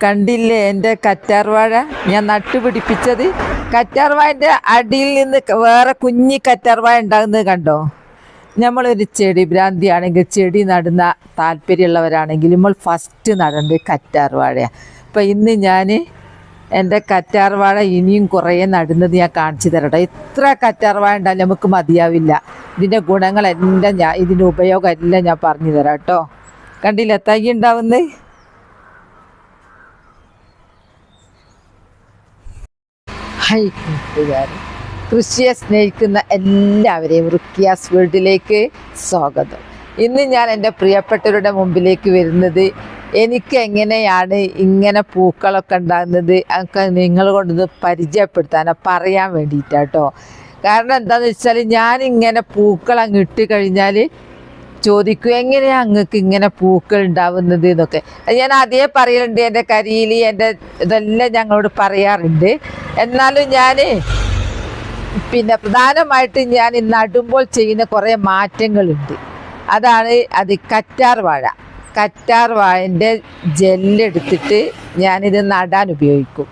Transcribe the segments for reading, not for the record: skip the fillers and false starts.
കണ്ടില്ലേ എൻ്റെ കറ്റാർവാഴ ഞാൻ നട്ടുപിടിപ്പിച്ചത്? കറ്റാർവാഴൻ്റെ അടിയിൽ നിന്ന് വേറെ കുഞ്ഞി കറ്റാർവാഴ ഉണ്ടാകുന്നത് കണ്ടോ? നമ്മളൊരു ചെടി ഭ്രാന്തിയാണെങ്കിൽ, ചെടി നടുന്ന താല്പര്യമുള്ളവരാണെങ്കിൽ നമ്മൾ ഫസ്റ്റ് നടേണ്ടത് കറ്റാർവാഴയാണ്. അപ്പോൾ ഇന്ന് ഞാൻ എൻ്റെ കറ്റാർവാഴ ഇനിയും കുറേ നടുന്നത് ഞാൻ കാണിച്ചു തരട്ടെ. എത്ര കറ്റാർവാഴ ഉണ്ടായാലും നമുക്ക് മതിയാവില്ല. ഇതിൻ്റെ ഗുണങ്ങളെല്ലാം ഇതിൻ്റെ ഉപയോഗം എല്ലാം ഞാൻ പറഞ്ഞു തരാം കേട്ടോ. കണ്ടില്ല തൈ ഉണ്ടാവുന്നത്? ഹൈ കൂട്ടുകാർ, കൃഷിയെ സ്നേഹിക്കുന്ന എല്ലാവരെയും റുക്കിയാസ് വേൾഡിലേക്ക് സ്വാഗതം. ഇന്ന് ഞാൻ എൻ്റെ പ്രിയപ്പെട്ടവരുടെ മുമ്പിലേക്ക് വരുന്നത് എനിക്ക് എങ്ങനെയാണ് ഇങ്ങനെ പൂക്കളൊക്കെ ഉണ്ടാകുന്നത് ഒക്കെ നിങ്ങൾ കൊണ്ടൊന്ന് പരിചയപ്പെടുത്താനോ പറയാൻ വേണ്ടിയിട്ടാട്ടോ. കാരണം എന്താണെന്ന് വെച്ചാൽ ഞാനിങ്ങനെ പൂക്കൾ അങ്ങ് ഇട്ട് കഴിഞ്ഞാൽ ചോദിക്കും എങ്ങനെയാണ് അങ്ങക്ക് ഇങ്ങനെ പൂക്കൾ ഉണ്ടാവുന്നത് എന്നൊക്കെ. ഞാൻ അതേ പറയലുണ്ട്, എൻ്റെ കരിയിൽ എൻ്റെ ഇതെല്ലാം ഞങ്ങളോട് പറയാറുണ്ട്. എന്നാലും ഞാൻ പിന്നെ പ്രധാനമായിട്ട് ഞാൻ നടുമ്പോൾ ചെയ്യുന്ന കുറേ മാറ്റങ്ങളുണ്ട്. അത് കറ്റാർ വാഴൻ്റെ ജെല്ലെടുത്തിട്ട് ഞാനിത് നടാൻ ഉപയോഗിക്കും.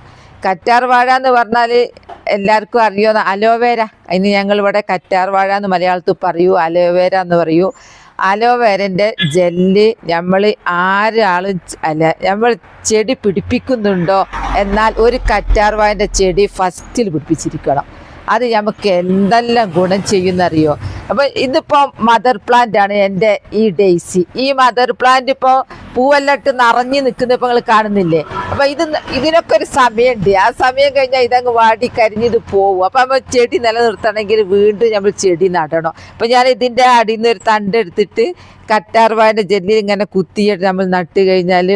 കറ്റാർ വാഴ എന്ന് പറഞ്ഞാൽ എല്ലാവർക്കും അറിയുന്ന അലോവേര. അതിന് ഞങ്ങളിവിടെ കറ്റാർ വാഴ എന്ന് മലയാളത്തിൽ പറയൂ, അലോവേര എന്ന് പറയൂ. അലോവേരൻ്റെ ജെല്ല് നമ്മൾ നമ്മൾ ചെടി പിടിപ്പിക്കുന്നുണ്ടോ, എന്നാൽ ഒരു കറ്റാർ വാഴൻ്റെ ചെടി ഫസ്റ്റിൽ പിടിപ്പിച്ചിരിക്കണം. അത് നമുക്ക് എന്തെല്ലാം ഗുണം ചെയ്യുന്നറിയോ? അപ്പോൾ ഇതിപ്പോൾ മദർ പ്ലാന്റ് ആണ് എൻ്റെ ഈ ഡെയ്സി. ഈ മദർ പ്ലാന്റ് ഇപ്പോൾ പൂവെല്ലാം ഇട്ട് നിറഞ്ഞു നിൽക്കുന്ന ഇപ്പോൾ നിങ്ങൾ കാണുന്നില്ലേ? അപ്പോൾ ഇതിനൊക്കെ ഒരു സമയമുണ്ട്. ആ സമയം കഴിഞ്ഞാൽ ഇതങ്ങ് വാടി കരിഞ്ഞിത് പോവും. അപ്പോൾ നമ്മൾ ചെടി നിലനിർത്തണമെങ്കിൽ വീണ്ടും നമ്മൾ ചെടി നടണം. അപ്പോൾ ഞാൻ ഇതിൻ്റെ അടിയിൽ നിന്ന് ഒരു തണ്ടെടുത്തിട്ട് കറ്റാർവാഴൻ്റെ ജെല്ലിൽ ഇങ്ങനെ കുത്തിയിട്ട് നമ്മൾ നട്ട് കഴിഞ്ഞാൽ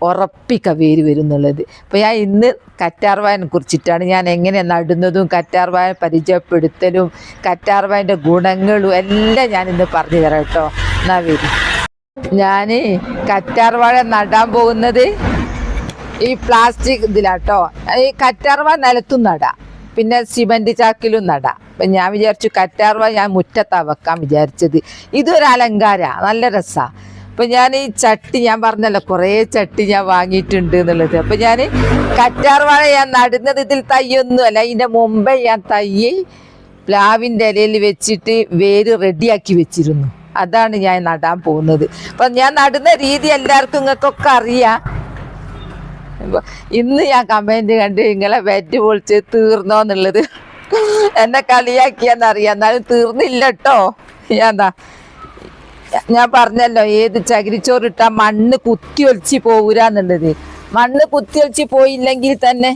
ഉറപ്പിക്ക വേര് വരുന്നുള്ളത്. അപ്പോൾ ഞാൻ ഇന്ന് കറ്റാർവാഴനെ കുറിച്ചിട്ടാണ്, ഞാൻ എങ്ങനെ നടുന്നതും കറ്റാർവാഴ പരിചയപ്പെടുത്തലും കറ്റാർവാഴൻ്റെ ഗുണങ്ങളും എല്ലാം ഞാനിന്ന് പറഞ്ഞു തരാം കേട്ടോ. എന്നാ വരും. ഞാൻ കറ്റാർവാഴ നടാൻ പോകുന്നത് ഈ പ്ലാസ്റ്റിക് ഇതിലാട്ടോ. ഈ കറ്റാർവാഴ നിലത്തും നടാം, പിന്നെ സിമൻറ്റ് ചാക്കിലും നടാം. അപ്പം ഞാൻ വിചാരിച്ചു കറ്റാർവാഴ ഞാൻ മുറ്റത്താണ് വെക്കാൻ വിചാരിച്ചത്. ഇതൊരു അലങ്കാരമാണ്, നല്ല രസമാണ്. അപ്പം ഞാൻ ഈ ചട്ടി, ഞാൻ പറഞ്ഞല്ലോ കുറേ ചട്ടി ഞാൻ വാങ്ങിയിട്ടുണ്ട് എന്നുള്ളത്. അപ്പം ഞാൻ കറ്റാർവാഴ ഞാൻ നടുന്നത് ഇതിൽ തയ്യൊന്നുമല്ല. ഇതിൻ്റെ മുമ്പേ ഞാൻ തയ്യ് പ്ലാവിൻ്റെ ഇലയിൽ വെച്ചിട്ട് വേര് റെഡിയാക്കി വെച്ചിരുന്നു. അതാണ് ഞാൻ നടാൻ പോകുന്നത്. അപ്പം ഞാൻ നടുന്ന രീതി എല്ലാവർക്കും നിങ്ങൾക്കൊക്കെ അറിയാം. ഇന്ന് ഞാൻ കമൻറ്റ് കണ്ട് നിങ്ങളെ വെറ്റ് പൊളിച്ച് തീർന്നോ എന്നുള്ളത് എന്നെ കളിയാക്കിയാന്നറിയാം. എന്നാലും തീർന്നില്ല കേട്ടോ. ഞാൻ പറഞ്ഞല്ലോ ഏത് ചകിരിച്ചോറിട്ടാൽ മണ്ണ് കുത്തി ഒലിച്ച് പോകൂരാന്നുള്ളത്. മണ്ണ് കുത്തി ഒലിച്ച് പോയില്ലെങ്കിൽ തന്നെ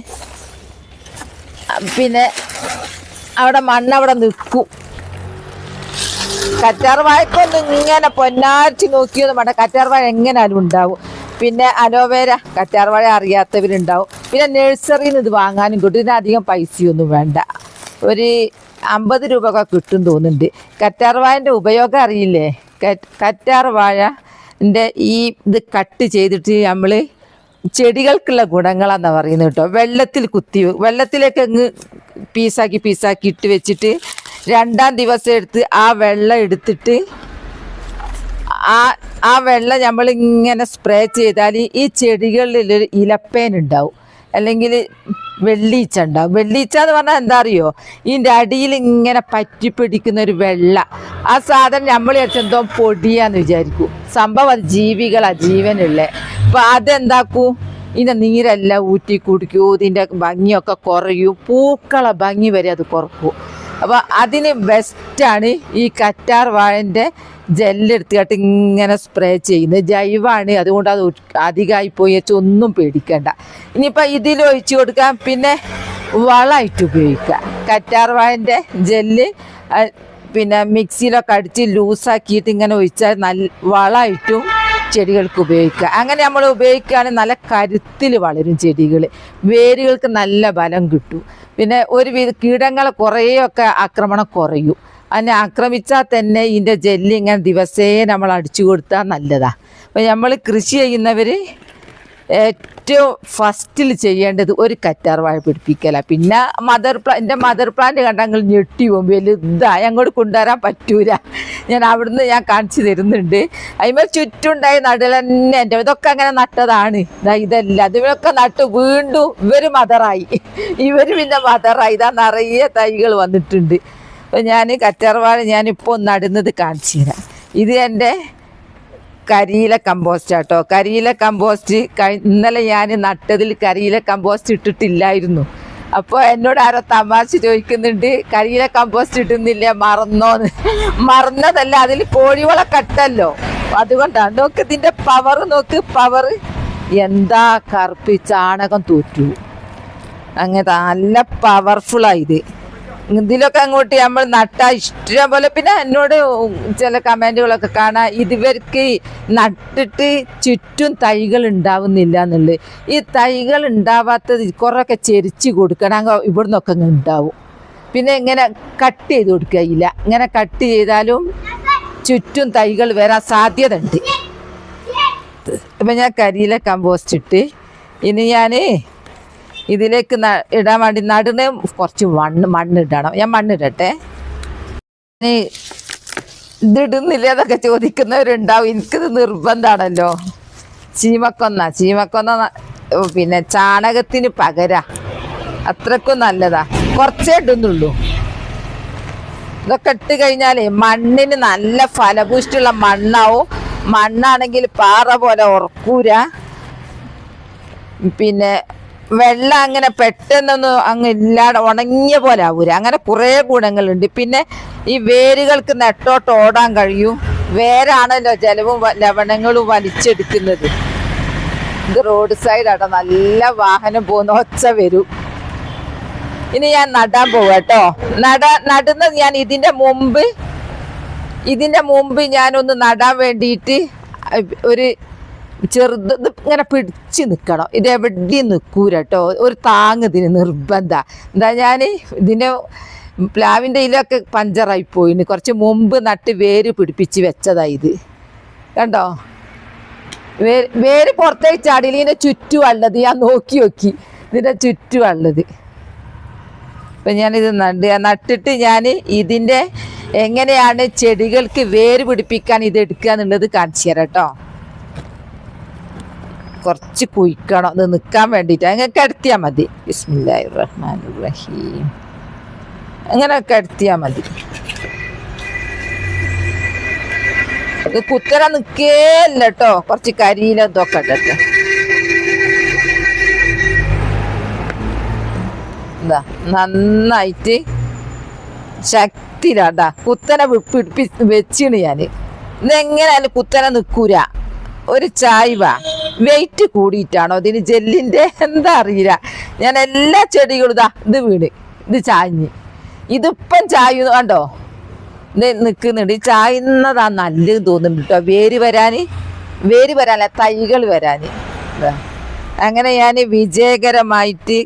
പിന്നെ അവിടെ മണ്ണവിടെ നിൽക്കും. കറ്റാർവാഴക്കൊന്നും ഇങ്ങനെ പൊന്നാഴ്ച നോക്കിയൊന്നും വേണ്ട, കറ്റാർവാഴ എങ്ങനെയാലും ഉണ്ടാവും. പിന്നെ അലോവേര കറ്റാർവാഴ അറിയാത്തവരുണ്ടാവും. പിന്നെ നഴ്സറിയിൽ നിന്ന് ഇത് വാങ്ങാനും കിട്ടും. ഇതിനധികം പൈസയൊന്നും വേണ്ട, ഒരു 50 രൂപ ഒക്കെ കിട്ടും തോന്നുന്നുണ്ട്. കറ്റാർവാഴൻ്റെ ഉപയോഗം അറിയില്ലേ? കറ്റാർവാഴൻ്റെ ഈ ഇത് കട്ട് ചെയ്തിട്ട് നമ്മൾ ചെടികൾക്കുള്ള ഗുണങ്ങളാണെന്നാണ് പറയുന്നത് കേട്ടോ. വെള്ളത്തിലേക്ക് അങ്ങ് പീസാക്കി ഇട്ട് വെച്ചിട്ട് 2-ാം ദിവസം എടുത്ത് ആ വെള്ളം എടുത്തിട്ട് ആ വെള്ളം നമ്മളിങ്ങനെ സ്പ്രേ ചെയ്താൽ ഈ ചെടികളിലൊരു ഇലപ്പേൻ ഉണ്ടാവും, അല്ലെങ്കിൽ വെള്ളീച്ച ഉണ്ടാവും. വെള്ളീച്ച എന്ന് പറഞ്ഞാൽ എന്താ അറിയോ? ഇതിൻ്റെ അടിയിൽ ഇങ്ങനെ പറ്റിപ്പിടിക്കുന്ന ഒരു വെള്ള, ആ സാധനം നമ്മൾ എന്തോ പൊടിയാന്ന് വിചാരിക്കും. സംഭവം അത് ജീവനുള്ള. അപ്പോൾ അതെന്താക്കൂ, ഇതിൻ്റെ നീരെല്ലാം ഊറ്റി കുടിക്കൂ, ഇതിൻ്റെ ഭംഗിയൊക്കെ കുറയൂ, പൂക്കളെ ഭംഗി വരെ അത് കുറക്കും. അപ്പോൾ അതിന് ബെസ്റ്റാണ് ഈ കറ്റാർവാഴൻ്റെ ജെല്ലെടുത്തിട്ട് ഇങ്ങനെ സ്പ്രേ ചെയ്യുന്നത്. ജൈവമാണ്, അതുകൊണ്ട് അത് അധികമായി പോയി വെച്ചാൽ ഒന്നും പേടിക്കണ്ട. ഇനിയിപ്പോൾ ഇതിലൊഴിച്ച് കൊടുക്കാം, പിന്നെ വളമായിട്ട് ഉപയോഗിക്കാം. കറ്റാർവാഴൻ്റെ ജെല്ല് പിന്നെ മിക്സിയിലൊക്കെ അടിച്ച് ലൂസാക്കിയിട്ട് ഇങ്ങനെ ഒഴിച്ചാൽ നല്ല വളമായിട്ടും ചെടികൾക്ക് ഉപയോഗിക്കുക. അങ്ങനെ നമ്മൾ ഉപയോഗിക്കുകയാണെങ്കിൽ നല്ല കരുത്തിൽ വളരും ചെടികൾ, വേരുകൾക്ക് നല്ല ബലം കിട്ടും. പിന്നെ ഒരുവിധ കീടങ്ങൾ കുറേയൊക്കെ ആക്രമണം കുറയും. അതിനെ ആക്രമിച്ചാൽ തന്നെ ഇതിൻ്റെ ജെല്ല് ഇങ്ങനെ ദിവസേന നമ്മൾ അടിച്ചു കൊടുത്താൽ നല്ലതാണ്. അപ്പോൾ നമ്മൾ കൃഷി ചെയ്യുന്നവർ ഏറ്റവും ഫസ്റ്റിൽ ചെയ്യേണ്ടത് ഒരു കറ്റാർ വാഴ പിടിപ്പിക്കല. പിന്നെ എൻ്റെ മദർ പ്ലാന്റ് കണ്ടങ്ങൾ ഞെട്ടി പോകും, വലുതാ, അങ്ങോട്ട് കൊണ്ടുവരാൻ പറ്റൂല. ഞാൻ അവിടുന്ന് ഞാൻ കാണിച്ചു തരുന്നുണ്ട്. അതിന്മേൽ ചുറ്റുണ്ടായി നടൽ തന്നെ എൻ്റെ ഇതൊക്കെ അങ്ങനെ നട്ടതാണ്. ഇതല്ല അതിനൊക്കെ നട്ട് വീണ്ടും ഇവർ മദറായി, ഇവർ പിന്നെ മദറായി. ഇതാ നിറയെ തൈകൾ വന്നിട്ടുണ്ട്. അപ്പം ഞാൻ കറ്റാർ വാഴ ഞാനിപ്പോൾ നടുന്നത് കാണിച്ചു തരാം. ഇത് എൻ്റെ കരിയില കമ്പോസ്റ്റ് ആട്ടോ. കരിയില കമ്പോസ്റ്റ് ഇന്നലെ ഞാൻ നട്ടതിൽ കരിയില കമ്പോസ്റ്റ് ഇട്ടിട്ടില്ലായിരുന്നു. അപ്പോൾ എന്നോട് ആരോ തമാശ ചോദിക്കുന്നുണ്ട്, കരിയില കമ്പോസ്റ്റ് ഇടുന്നില്ല മറന്നോന്ന്. മറന്നതല്ല, അതിൽ കോഴിവള കട്ടല്ലോ, അതുകൊണ്ടാണ്. നോക്ക് ഇതിൻ്റെ പവർ, നോക്ക് പവർ എന്താ, കറുപ്പ് ചാണകം തോറ്റു. അങ്ങനെ നല്ല പവർഫുള്ളായത്. ഇതിലൊക്കെ അങ്ങോട്ട് നമ്മൾ നട്ടാൽ ഇഷ്ടം പോലെ. പിന്നെ എന്നോട് ചില കമൻറ്റുകളൊക്കെ കാണാം, ഇതുവർക്ക് നട്ടിട്ട് ചുറ്റും തൈകൾ ഉണ്ടാവുന്നില്ല എന്നുള്ളത്. ഈ തൈകൾ ഉണ്ടാവാത്തത് കുറേയൊക്കെ ചെരിച്ച് കൊടുക്കണം, ഇവിടെ നിന്നൊക്കെ ഉണ്ടാവും. പിന്നെ ഇങ്ങനെ കട്ട് ചെയ്ത് കൊടുക്കുകയില്ല. ഇങ്ങനെ കട്ട് ചെയ്താലും ചുറ്റും തൈകൾ വരാൻ സാധ്യത ഉണ്ട്. അപ്പം ഞാൻ കരിയില കമ്പോസ്റ്റ് ഇട്ട് ഇനി ഞാൻ ഇതിലേക്ക് ഇടാൻ വേണ്ടി നടുന്ന കുറച്ച് മണ്ണിടണം. ഞാൻ മണ്ണിടട്ടെ. ഇതിടുന്നില്ല എന്നൊക്കെ ചോദിക്കുന്നവരുണ്ടാവും. എനിക്കിത് നിർബന്ധമാണല്ലോ. ചീമക്കൊന്ന പിന്നെ ചാണകത്തിന് പകരാ, അത്രക്കും നല്ലതാ. കുറച്ചേ ഇടുന്നുള്ളൂ. ഇതൊക്കെ ഇട്ട് കഴിഞ്ഞാലേ മണ്ണിന് നല്ല ഫലഭൂഷ്ടിയുള്ള മണ്ണാവും. മണ്ണാണെങ്കിൽ പാറ പോലെ ഉറക്കൂല. പിന്നെ വെള്ളം അങ്ങനെ പെട്ടെന്നൊന്നും അങ്ങ് ഇല്ലാതെ ഉണങ്ങിയ പോലെ ആവൂല. അങ്ങനെ കുറേ ഗുണങ്ങളുണ്ട്. പിന്നെ ഈ വേരുകൾക്ക് നെട്ടോട്ട് ഓടാൻ കഴിയും. വേരാണല്ലോ ജലവും ലവണങ്ങളും വലിച്ചെടുക്കുന്നത്. ഇത് റോഡ് സൈഡാട്ടോ, നല്ല വാഹനം പോകുന്ന ഒച്ച വരും. ഇനി ഞാൻ നടാൻ പോവാ കേട്ടോ. നടുന്നത് ഞാൻ ഇതിൻ്റെ മുമ്പ് ഞാനൊന്ന് നടാൻ വേണ്ടിയിട്ട് ഒരു ചെറുത് ഇങ്ങനെ പിടിച്ച് നിൽക്കണം. ഇത് എവിടെയും നിൽക്കൂല കേട്ടോ. ഒരു താങ്ങ് ഇതിന് നിർബന്ധ. എന്താ ഞാൻ ഇതിൻ്റെ പ്ലാവിൻ്റെ ഇതിലൊക്കെ പഞ്ചറായി പോയിന്. കുറച്ച് മുമ്പ് നട്ട് വേര് പിടിപ്പിച്ച് വെച്ചതാണ് ഇത്. കണ്ടോ, വേര് പുറത്തേക്ക് ചാടിയിൽ ഇതിൻ്റെ ചുറ്റുമുള്ളത് ഞാൻ നോക്കി ഇതിൻ്റെ ചുറ്റുമുള്ളത്. അപ്പം ഞാനിത് നട്ടിട്ട് ഞാൻ ഇതിൻ്റെ എങ്ങനെയാണ് ചെടികൾക്ക് വേര് പിടിപ്പിക്കാൻ ഇത് എടുക്കുക എന്നുള്ളത് കാണിച്ചു തരാം കേട്ടോ. കുറച്ച് കുഴിക്കണം അത് നിൽക്കാൻ വേണ്ടിയിട്ട്. അങ്ങനെ കിടത്തിയാൽ മതി. ബിസ്മില്ലാഹിർ റഹ്മാനിർ റഹീം. അങ്ങനെ കിടത്തിയാൽ മതി. ഇത് കുത്തര നിൽക്കേല്ല കേട്ടോ. കുറച്ച് കരിയില ഇതൊക്കെ ഇട്ടട്ടെ. എന്താ നന്നായിട്ട് ശക്തിയിലാട്ടാ കുത്തനെ വെച്ചിണ് ഞാൻ. ഇതെങ്ങനെയാലും കുത്തനെ നിൽക്കൂല. ഒരു ചായ്വ വെയിറ്റ് കൂടിയിട്ടാണോ ഇതിന് ജെല്ലിൻ്റെ എന്താ അറിയില്ല. ഞാൻ എല്ലാ ചെടികളും ഇത് വീണ് ഇത് ചാഞ്ഞ്. ഇതിപ്പം ചായ കണ്ടോ, ഇത് നിൽക്കുന്നുണ്ട്. ഈ ചായുന്നതാ നല്ലത് തോന്നുന്നുണ്ട് കേട്ടോ. വേര് വരാനല്ല, തൈകൾ വരാൻ. അങ്ങനെ ഞാൻ വിജയകരമായിട്ട്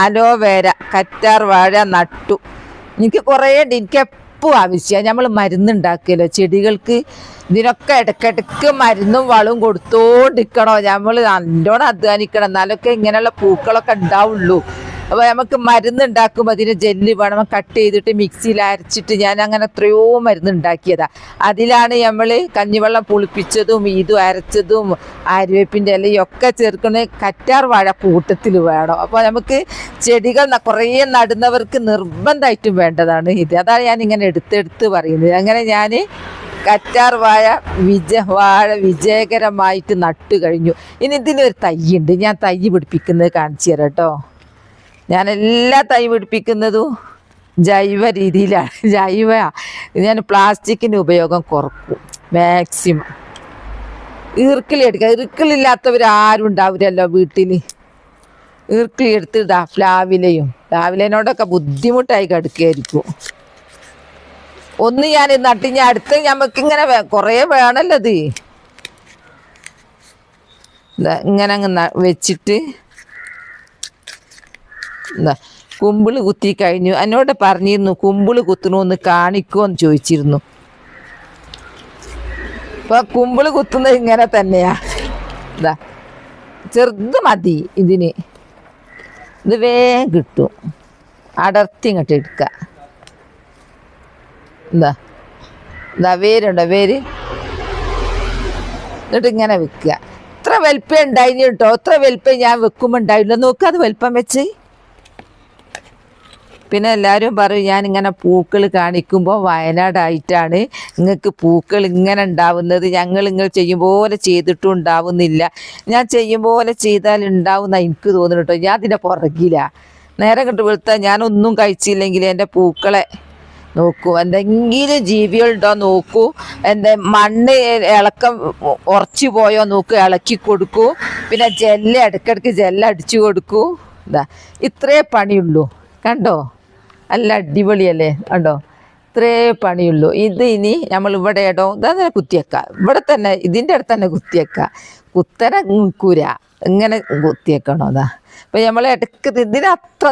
അലോവേര കറ്റാർ വാഴ നട്ടു. എനിക്ക് കുറേ ഉണ്ട്. എനിക്ക് എപ്പോൾ ആവശ്യമാണ്. നമ്മൾ മരുന്നുണ്ടാക്കിയല്ലോ ചെടികൾക്ക്. ഇതിനൊക്കെ ഇടയ്ക്കിടയ്ക്ക് മരുന്നും വളവും കൊടുത്തോണ്ടിരിക്കണോ. നമ്മൾ നല്ലോണം അധ്വാനിക്കണം, എന്നാലൊക്കെ ഇങ്ങനെയുള്ള പൂക്കളൊക്കെ ഉണ്ടാവുള്ളൂ. അപ്പോൾ നമുക്ക് മരുന്നുണ്ടാക്കുമ്പോൾ അതിന് ജെല്ല് വേണം. കട്ട് ചെയ്തിട്ട് മിക്സിയിൽ അരച്ചിട്ട് ഞാൻ അങ്ങനെ എത്രയോ മരുന്നുണ്ടാക്കിയതാണ്. അതിലാണ് നമ്മൾ കഞ്ഞിവെള്ളം പുളിപ്പിച്ചതും ഇതും അരച്ചതും ആര്യവേപ്പിൻ്റെ ഇലയൊക്കെ ചേർക്കുന്നത് കറ്റാർ വാഴ കൂട്ടത്തിൽ വേണം. അപ്പോൾ നമുക്ക് ചെടികൾ കുറേ നടുന്നവർക്ക് നിർബന്ധമായിട്ടും വേണ്ടതാണ് ഇത്. അതാണ് ഞാനിങ്ങനെ എടുത്തെടുത്ത് പറയുന്നത്. അങ്ങനെ ഞാൻ കറ്റാർ വാഴ വിജയകരമായിട്ട് നട്ടു കഴിഞ്ഞു. ഇനി ഇതിനൊരു തൈയുണ്ട്. ഞാൻ തൈ പിടിപ്പിക്കുന്നത് കാണിച്ചു തരാം കേട്ടോ. ഞാൻ എല്ലാ തൈ പിടിപ്പിക്കുന്നതും ജൈവ രീതിയിലാണ്. ഞാൻ പ്ലാസ്റ്റിക്കിൻ്റെ ഉപയോഗം കുറക്കും മാക്സിമം. ഈർക്കിലെടുക്കുക. ഈർക്കിലില്ലാത്തവരാരും ഉണ്ടാവില്ലല്ലോ വീട്ടിൽ. ഈർക്കിലി എടുത്തിടാ. പ്ലാവിലേനോടൊക്കെ ബുദ്ധിമുട്ടായി കിടക്കുകയായിരിക്കും. ഒന്ന് ഞാൻ നട്ട് ഞാൻ അടുത്ത് നമുക്കിങ്ങനെ കുറേ വേണമല്ലോ ഇത്. ഇങ്ങനെ അങ്ങ് വെച്ചിട്ട് എന്താ കുമ്പിള് കുത്തി കഴിഞ്ഞു. എന്നോട് പറഞ്ഞിരുന്നു കുമ്പിള് കുത്തണമെന്ന് കാണിക്കുമെന്ന് ചോദിച്ചിരുന്നു. അപ്പോൾ കുമ്പിള് കുത്തുന്നത് ഇങ്ങനെ തന്നെയാ. ഇതാ ചെറുത് മതി ഇതിന്. ഇത് വേഗം കിട്ടും. അടർത്തി ഇങ്ങോട്ട് എടുക്കുക. എന്താ വേരുണ്ടോ? വേര് എന്നിട്ട് ഇങ്ങനെ വെക്കുക. ഇത്ര വലിപ്പം ഉണ്ടായിന് കേട്ടോ. ഇത്ര വലിപ്പം ഞാൻ വെക്കുമ്പോൾ ഉണ്ടായില്ല. നോക്കുക, അത് വലിപ്പം വെച്ച്. പിന്നെ എല്ലാവരും പറയും ഞാനിങ്ങനെ പൂക്കൾ കാണിക്കുമ്പോൾ വയനാടായിട്ടാണ് നിങ്ങൾക്ക് പൂക്കൾ ഇങ്ങനെ ഉണ്ടാവുന്നത്, നിങ്ങൾ ചെയ്യും പോലെ ചെയ്തിട്ടും ഉണ്ടാവുന്നില്ല. ഞാൻ ചെയ്യും പോലെ ചെയ്താൽ ഉണ്ടാവുന്ന എനിക്ക് തോന്നുന്നു കേട്ടോ. ഞാൻ അതിൻ്റെ പുറകിലാണ്. നേരെ കണ്ട് വെളുത്താൽ ഞാനൊന്നും കഴിച്ചില്ലെങ്കിൽ എൻ്റെ പൂക്കളെ നോക്കൂ, എന്തെങ്കിലും ജീവികളുണ്ടോ നോക്കൂ, എന്താ മണ്ണ് ഇളക്കം ഉറച്ചു പോയോ നോക്കൂ, ഇളക്കി കൊടുക്കൂ. പിന്നെ ഇടയ്ക്കിടയ്ക്ക് അടിച്ചു കൊടുക്കൂ. ഇത്രേ പണിയുള്ളൂ. കണ്ടോ, നല്ല അടിപൊളിയല്ലേ? കണ്ടോ, ഇത്രേ പണിയുള്ളൂ. ഇത് ഇനി നമ്മൾ ഇവിടെ ഇടോ ഇതന്നെ കുത്തിയേക്കാം. ഇവിടെ തന്നെ ഇതിൻ്റെ അടുത്ത് തന്നെ കുത്തിയേക്കാം. കുത്തര കൂര ഇങ്ങനെ കുത്തിയേക്കണോ? അപ്പം നമ്മൾ ഇടയ്ക്ക് ഇതിന് അത്ര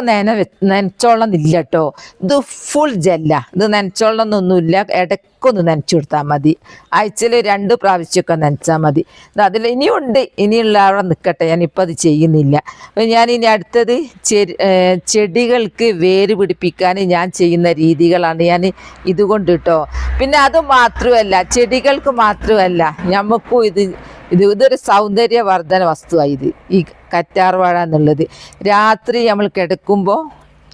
നനച്ചോളന്നില്ല കേട്ടോ. ഇത് ഫുൾ ജെല്ല. ഇത് നനച്ചോളന്നൊന്നുമില്ല. ഇടയ്ക്കൊന്ന് നനച്ചു കൊടുത്താൽ മതി. ആഴ്ചയിൽ 2 പ്രാവശ്യമൊക്കെ നനച്ചാൽ മതി. അതിൽ ഇനിയുണ്ട്, ഇനിയുള്ള അവിടെ നിൽക്കട്ടെ, ഞാനിപ്പോൾ അത് ചെയ്യുന്നില്ല. അപ്പം ഞാനിനി അടുത്തത് ചെടികൾക്ക് വേര് പിടിപ്പിക്കാൻ ഞാൻ ചെയ്യുന്ന രീതികളാണ് ഞാൻ ഇതുകൊണ്ട് കേട്ടോ. പിന്നെ അത് മാത്രമല്ല, ചെടികൾക്ക് മാത്രമല്ല, നമുക്കും ഇതൊരു സൗന്ദര്യവർദ്ധന വസ്തുവാണ്. ഈ കറ്റാർവാഴ എന്നുള്ളത് രാത്രി നമ്മൾ കിടക്കുമ്പോൾ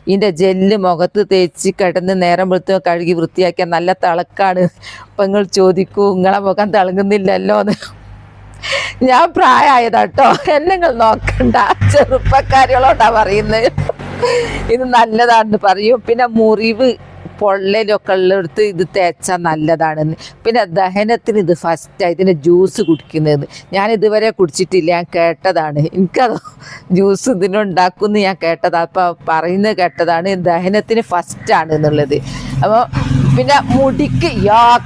ഇതിൻ്റെ ജെല്ല് മുഖത്ത് തേച്ച് കിടന്ന് നേരം വെളുത്ത് കഴുകി വൃത്തിയാക്കിയാൽ നല്ല തിളക്കാണ്. അപ്പം നിങ്ങൾ ചോദിക്കൂ, നിങ്ങളെ മുഖം തിളങ്ങുന്നില്ലല്ലോ എന്ന്. ഞാൻ പ്രായമായതാട്ടോ, എന്നെ നിങ്ങൾ നോക്കണ്ട. ചെറുപ്പക്കാരികളോട്ടാ പറയുന്നത്. ഇത് നല്ലതാണെന്ന് പറയും. പിന്നെ മുറിവ് പൊള്ളലൊക്കെ ഉള്ളിടത്ത് ഇത് തേച്ചാൽ നല്ലതാണെന്ന്. പിന്നെ ദഹനത്തിന് ഇത് ഫസ്റ്റാണ്. ഇതിൻ്റെ ജ്യൂസ് കുടിക്കുന്നത് ഞാനിതുവരെ കുടിച്ചിട്ടില്ല, ഞാൻ കേട്ടതാണ്. എനിക്കത് ജ്യൂസ് ഇതിനുണ്ടാക്കുമെന്ന് ഞാൻ കേട്ടതാണ്. അപ്പോൾ പറയുന്നത് കേട്ടതാണ് ദഹനത്തിന് ഫസ്റ്റാണ് എന്നുള്ളത്. അപ്പോൾ പിന്നെ മുടിക്ക്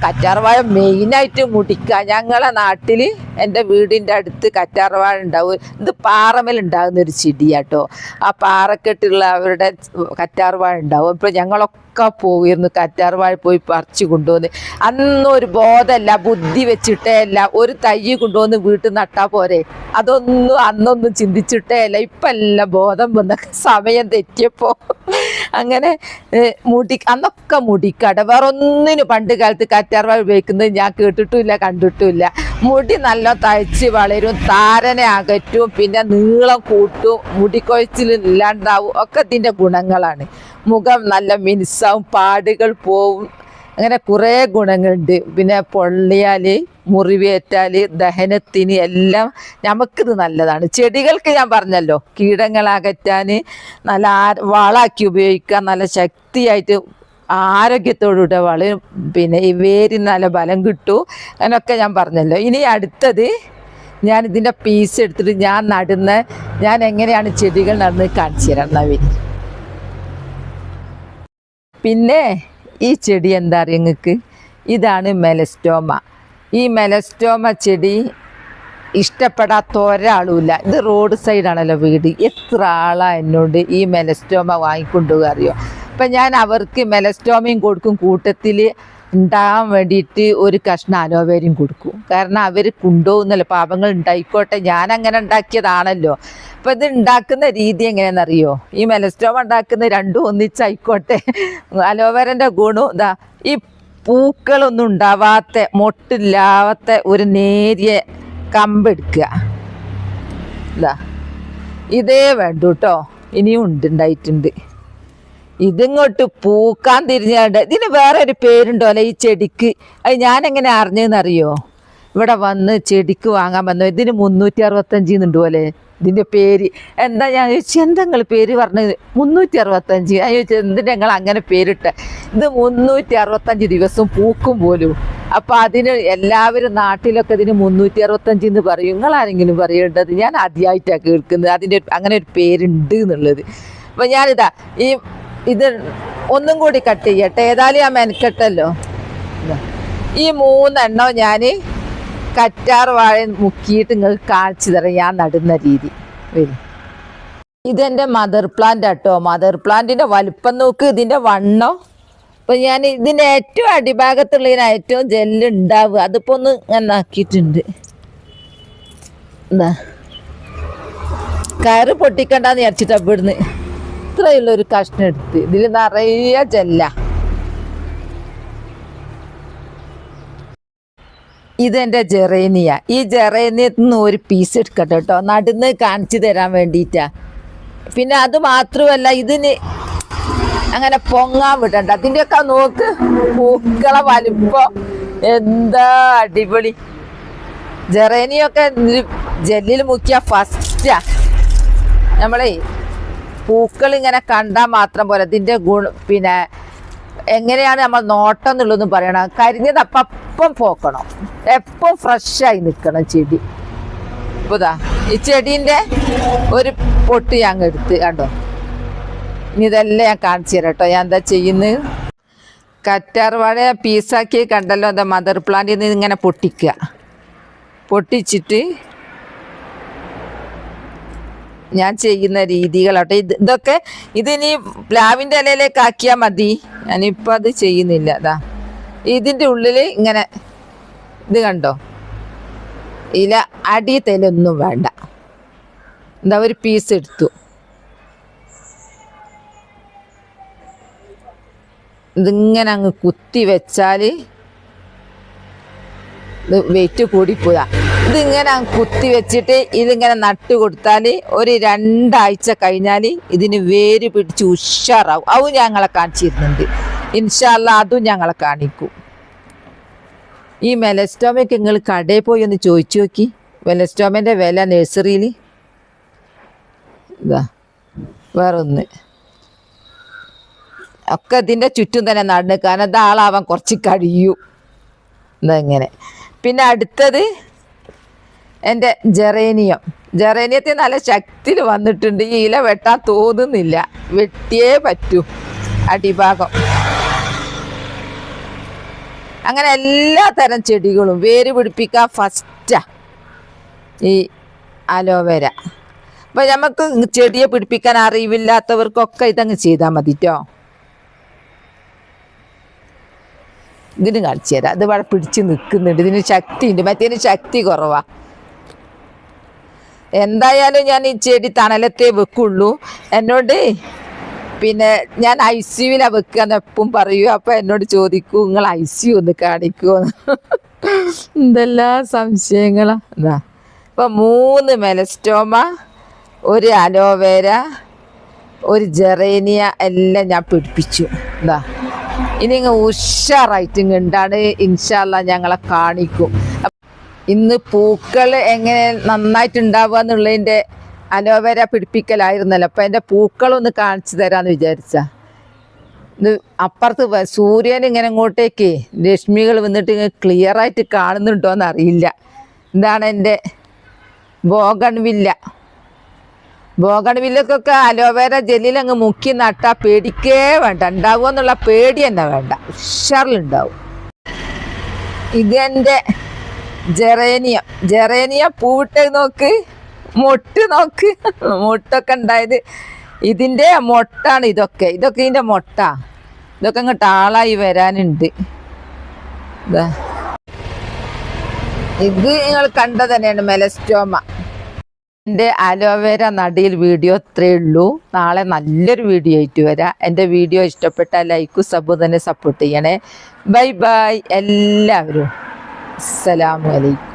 കറ്റാർവാഴ മെയിനായിട്ട് മുടിക്കുക. ഞങ്ങളെ നാട്ടിൽ എൻ്റെ വീടിൻ്റെ അടുത്ത് കറ്റാർവാഴ ഉണ്ടാവും. ഇത് പാറമേലുണ്ടാകുന്നൊരു ചെടിയാട്ടോ. ആ പാറക്കെട്ടുള്ള അവരുടെ കറ്റാർവാഴ ഉണ്ടാവും. ഇപ്പോൾ ഞങ്ങളൊക്കെ പോയിരുന്നു കറ്റാർവാഴ പോയി പറിച്ചു കൊണ്ടുവന്ന്. അന്നൊരു ബോധമല്ല, ബുദ്ധി വെച്ചിട്ടേ അല്ല. ഒരു തൈ കൊണ്ടുവന്ന് വീട്ടിൽ നട്ടാൽ പോരെ, അതൊന്നും അന്നൊന്നും ചിന്തിച്ചിട്ടേ അല്ല. ഇപ്പം എല്ലാം ബോധം വന്ന സമയം തെറ്റിയപ്പോൾ അങ്ങനെ അന്നൊക്കെ മുടിക്കട. വേറെ ഒന്നിനും പണ്ട് കാലത്ത് കറ്റാർവാഴ ഉപയോഗിക്കുന്നത് ഞാൻ കേട്ടിട്ടുമില്ല, കണ്ടിട്ടുമില്ല. മുടി നല്ല തഴച്ച് വളരും, താരനെ അകറ്റും, പിന്നെ നീളം കൂട്ടും, മുടിക്കൊഴിച്ചിൽ ഇല്ലാണ്ടാവും. ഒക്കെ ഇതിൻ്റെ ഗുണങ്ങളാണ്. മുഖം നല്ല മിനുസാവും, പാടുകൾ പോവും, അങ്ങനെ കുറേ ഗുണങ്ങളുണ്ട്. പിന്നെ പൊള്ളിയാൽ, മുറിവേറ്റാൽ, ദഹനത്തിന് എല്ലാം നമുക്കിത് നല്ലതാണ്. ചെടികൾക്ക് ഞാൻ പറഞ്ഞല്ലോ, കീടങ്ങളകറ്റാൻ നല്ല വളമാക്കി ഉപയോഗിക്കാൻ, നല്ല ശക്തിയായിട്ട് ആരോഗ്യത്തോടുകൂടെ വളരും. പിന്നെ ഈ വേരിന് നല്ല ബലം കിട്ടും. അങ്ങനെയൊക്കെ ഞാൻ പറഞ്ഞല്ലോ. ഇനി അടുത്തത് ഞാൻ ഇതിൻ്റെ പീസ് എടുത്തിട്ട് ഞാൻ എങ്ങനെയാണ് ചെടികൾ നടുന്നത് കാണിച്ചു തരാം നവീൻ. പിന്നെ ഈ ചെടി എന്താ അറിയാം നിങ്ങൾക്ക്? ഇതാണ് മെലസ്റ്റോമ. ഈ മെലസ്റ്റോമ ചെടി ഇഷ്ടപ്പെടാത്ത ഒരാളുമില്ല. ഇത് റോഡ് സൈഡാണല്ലോ വീട്. എത്ര ആളാണ് എന്നോട് ഈ മെലസ്റ്റോമ വാങ്ങിക്കൊണ്ടുപോകുക അറിയോ? അപ്പം ഞാൻ അവർക്ക് മെലസ്റ്റോമയും കൊടുക്കും, കൂട്ടത്തിൽ ഉണ്ടാകാൻ വേണ്ടിയിട്ട് ഒരു കഷ്ണം അലോവേരയും കൊടുക്കും. കാരണം അവർ കൊണ്ടുപോകുന്നല്ലോ, പാപങ്ങൾ ഉണ്ടായിക്കോട്ടെ, ഞാനങ്ങനെ ഉണ്ടാക്കിയതാണല്ലോ. അപ്പോൾ ഇത് ഉണ്ടാക്കുന്ന രീതി എങ്ങനെയാണെന്നറിയോ? ഈ മെലസ്റ്റോമ ഉണ്ടാക്കുന്ന രണ്ടും ഒന്നിച്ചായിക്കോട്ടെ. അലോവേരൻ്റെ ഗുണം ഈ പൂക്കളൊന്നും ഉണ്ടാവാത്ത, മൊട്ടില്ലാത്ത ഒരു നേരിയ കമ്പെടുക്കുക. ഇതേ വേണ്ടു കേട്ടോ. ഇനിയും ഉണ്ടായിട്ടുണ്ട്. ഇതിങ്ങോട്ട് പൂക്കാൻ തിരിഞ്ഞാണ്ട് ഇതിന് വേറെ ഒരു പേരുണ്ടോ അല്ലേ ഈ ചെടിക്ക്? അത് ഞാനെങ്ങനെ അറിഞ്ഞതെന്നറിയോ? ഇവിടെ വന്ന് ചെടിക്ക് വാങ്ങാൻ വന്നു. ഇതിന് 365 എന്നുണ്ടോ അല്ലേ ഇതിൻ്റെ പേര്? എന്താ ഞാൻ ചോദിച്ചു, എന്താ നിങ്ങൾ പേര് പറഞ്ഞത്? 365. ഞാൻ ചോദിച്ചത് എന്തിനാ നിങ്ങൾ അങ്ങനെ പേരിട്ട? ഇത് 365 ദിവസം പൂക്കും പോലും. അപ്പം അതിന് എല്ലാവരും നാട്ടിലൊക്കെ ഇതിന് 365 എന്ന് പറയും. നിങ്ങളാരെങ്കിലും പറയേണ്ടത്? ഞാൻ ആദ്യമായിട്ടാണ് കേൾക്കുന്നത് അതിൻ്റെ അങ്ങനെ ഒരു പേരുണ്ട് എന്നുള്ളത്. അപ്പം ഞാനിതാ ഇത് ഒന്നും കൂടി കട്ട് ചെയ്യട്ടെ. ഏതായാലും ഞാൻ മെനക്കെട്ടല്ലോ. ഈ 3 എണ്ണം ഞാൻ കറ്റാർവാഴ മുക്കിയിട്ട് നിങ്ങൾക്ക് കാണിച്ചു തരാം ഞാൻ നടുന്ന രീതി. വരും. ഇതെൻ്റെ മദർ പ്ലാന്റ് കേട്ടോ. മദർ പ്ലാന്റിൻ്റെ വലുപ്പം നോക്ക്, ഇതിൻ്റെ വണ്ണം. അപ്പം ഞാൻ ഇതിൻ്റെ ഏറ്റവും അടിഭാഗത്തുള്ളതിന് ഏറ്റവും ജെല്ല് ഉണ്ടാവുക. അതിപ്പോൾ ഒന്ന് ഞാൻ ആക്കിയിട്ടുണ്ട്. എന്താ കയറ് പൊട്ടിക്കണ്ടെന്ന് വിചാരിച്ചിട്ട് ഇവിടുന്ന് ഇത്രയുള്ളൊരു കഷ്ണം എടുത്ത് ഇതിൽ നിറയെ ജെല്ല. ഇതെൻ്റെ ജെറേനിയ. ഈ ജെറേനിയത്തിൽ നിന്ന് ഒരു പീസ് എടുക്കട്ടെ കേട്ടോ, നടുന്ന് കാണിച്ചു തരാൻ വേണ്ടിയിട്ടാ. പിന്നെ അത് മാത്രമല്ല, ഇതിന് അങ്ങനെ പൊങ്ങാൻ വിടണ്ട. അതിൻ്റെയൊക്കെ നോക്ക് പൂക്കളെ വലിപ്പം എന്താ അടിപൊളി. ജെറേനിയൊക്കെ ജെല്ലിൽ മുക്കിയ ഫസ്റ്റാ. നമ്മളെ പൂക്കൾ ഇങ്ങനെ കണ്ടാൽ മാത്രം പോലെ ഇതിൻ്റെ പിന്നെ എങ്ങനെയാണ് നമ്മൾ നോട്ടം എന്നുള്ളതെന്ന് പറയണം. കരിഞ്ഞത് അപ്പം പോക്കണം, എപ്പം ഫ്രഷായി നിൽക്കണം ചെടി. ഇപ്പതാ ഈ ചെടീൻ്റെ ഒരു പൊട്ട് ഞാൻ എടുത്ത് കണ്ടോ. ഇനി ഇതെല്ലാം ഞാൻ കാണിച്ചു തരാം കേട്ടോ ഞാൻ എന്താ ചെയ്യുന്നത്. കറ്റാർവാഴ പീസാക്കി കണ്ടല്ലോ, എന്താ മദർ പ്ലാന്റിൽ നിന്ന് ഇങ്ങനെ പൊട്ടിക്കുക. പൊട്ടിച്ചിട്ട് ഞാൻ ചെയ്യുന്ന രീതികളാട്ടെ ഇതൊക്കെ. ഇതിനി പ്ലാവിൻ്റെ ഇലയിലേക്ക് ആക്കിയാൽ മതി. ഞാനിപ്പോൾ അത് ചെയ്യുന്നില്ല. അതാ ഇതിൻ്റെ ഉള്ളിൽ ഇങ്ങനെ ഇത് കണ്ടോ, ഇല അടി തലൊന്നും വേണ്ട. എന്താ ഒരു പീസ് എടുത്തു, ഇതിങ്ങനെ അങ്ങ് കുത്തി വെച്ചാൽ ഇത് വെയിറ്റ് കൂടിപ്പോയാ. ഇതിങ്ങനെ കുത്തി വെച്ചിട്ട് ഇതിങ്ങനെ നട്ട് കൊടുത്താൽ ഒരു 2 ആഴ്ച കഴിഞ്ഞാൽ ഇതിന് വേര് പിടിച്ച് ഉഷാറാവും. അതും ഞങ്ങളെ കാണിച്ചിരുന്നുണ്ട്. ഇൻഷാ അല്ലാ അതും ഞങ്ങളെ കാണിക്കും. ഈ മെലസ്റ്റോമയ്ക്ക് നിങ്ങൾ കടയിൽ പോയി ഒന്ന് ചോദിച്ചു നോക്കി. മെലസ്റ്റോമേൻ്റെ വില നഴ്സറിയിൽ ഇതാ വേറൊന്ന് ഒക്കെ ഇതിൻ്റെ ചുറ്റും തന്നെ നടന്ന്, കാരണം ഇത് ആളാവാൻ കുറച്ച് കഴിയും. ഇങ്ങനെ പിന്നെ അടുത്തത് എൻ്റെ ജെറേനിയം. ജെറേനിയത്തിൽ നല്ല ശക്തിയിൽ വന്നിട്ടുണ്ട്. ഈ ഇല വെട്ടാൻ തോന്നുന്നില്ല, വെട്ടിയേ പറ്റൂ അടിഭാഗം. അങ്ങനെ എല്ലാ തരം ചെടികളും വേര് പിടിപ്പിക്കാൻ ഫസ്റ്റാ ഈ അലോവേര. അപ്പം നമുക്ക് ചെടിയെ പിടിപ്പിക്കാൻ അറിവില്ലാത്തവർക്കൊക്കെ ഇതങ്ങ് ചെയ്താൽ മതി കേട്ടോ. ഇതിന് കാണിച്ചു തരാം. ഇത് ഇവിടെ പിടിച്ച് നിൽക്കുന്നുണ്ട്, ഇതിന് ശക്തിയുണ്ട്, മറ്റേതിന് ശക്തി കുറവാ. എന്തായാലും ഞാൻ ഈ ചെടി തണലത്തെ വെക്കുള്ളൂ. എന്നോട് പിന്നെ ഞാൻ ICUവിലാണ് വെക്കുകയെന്ന് എപ്പം പറയൂ. അപ്പം എന്നോട് ചോദിക്കൂ നിങ്ങൾ ICU ഒന്ന് കാണിക്കുമോ. എന്തെല്ലാം സംശയങ്ങളാ. എന്താ ഇപ്പം 3 മെലസ്റ്റോമ, ഒരു അലോവേര, ഒരു ജെറേനിയ എല്ലാം ഞാൻ പിടിപ്പിച്ചു. എന്താ ഇനി ഇങ്ങ് ഉഷാറായിട്ട് ഉണ്ടാണ്. ഇൻഷാ അല്ലാ ഞങ്ങളെ കാണിക്കും. ഇന്ന് പൂക്കൾ എങ്ങനെ നന്നായിട്ടുണ്ടാവുക എന്നുള്ളതിൻ്റെ അലോവേര പിടിപ്പിക്കലായിരുന്നല്ലോ. അപ്പം എൻ്റെ പൂക്കളൊന്ന് കാണിച്ചു തരാമെന്ന് വിചാരിച്ചാ. ഇത് അപ്പുറത്ത് സൂര്യൻ ഇങ്ങനെ ഇങ്ങോട്ടേക്ക് രശ്മികൾ വന്നിട്ട് ഇങ്ങനെ ക്ലിയറായിട്ട് കാണുന്നുണ്ടോയെന്ന് അറിയില്ല. ഇതാണ് എൻ്റെ ബോഗൺവില്ല. ബോഗൺവില്ലക്കൊക്കെ അലോവേര ജെല്ലിൽ അങ്ങ് മുക്കി നട്ടാൽ പേടിക്കേ വേണ്ട, ഉണ്ടാവുക എന്നുള്ള പേടി തന്നെ വേണ്ട, ഉഷാറിലുണ്ടാവും. ഇതെൻ്റെ ജെറേനിയം. ജെറേനിയം പൂവിട്ട് നോക്ക്, മൊട്ട് നോക്ക്, മൊട്ടൊക്കെ ഉണ്ടായത് ഇതിൻ്റെ മൊട്ടാണ്. ഇതൊക്കെ ഇതിൻ്റെ മൊട്ട. ഇതൊക്കെ ഇങ്ങോട്ട് ആളായി വരാനുണ്ട്. ഇത് നിങ്ങൾ കണ്ടത് തന്നെയാണ് മെലസ്റ്റോമ. എൻ്റെ അലോവേര നടിയിൽ വീഡിയോ ഇത്രയേ ഉള്ളൂ. നാളെ നല്ലൊരു വീഡിയോ ആയിട്ട് വരാം. എൻ്റെ വീഡിയോ ഇഷ്ടപ്പെട്ടാൽ ലൈക്കും സബും തന്നെ സപ്പോർട്ട് ചെയ്യണേ. ബൈ ബൈ എല്ലാവരും. അസ്സലാമു അലൈക്കും.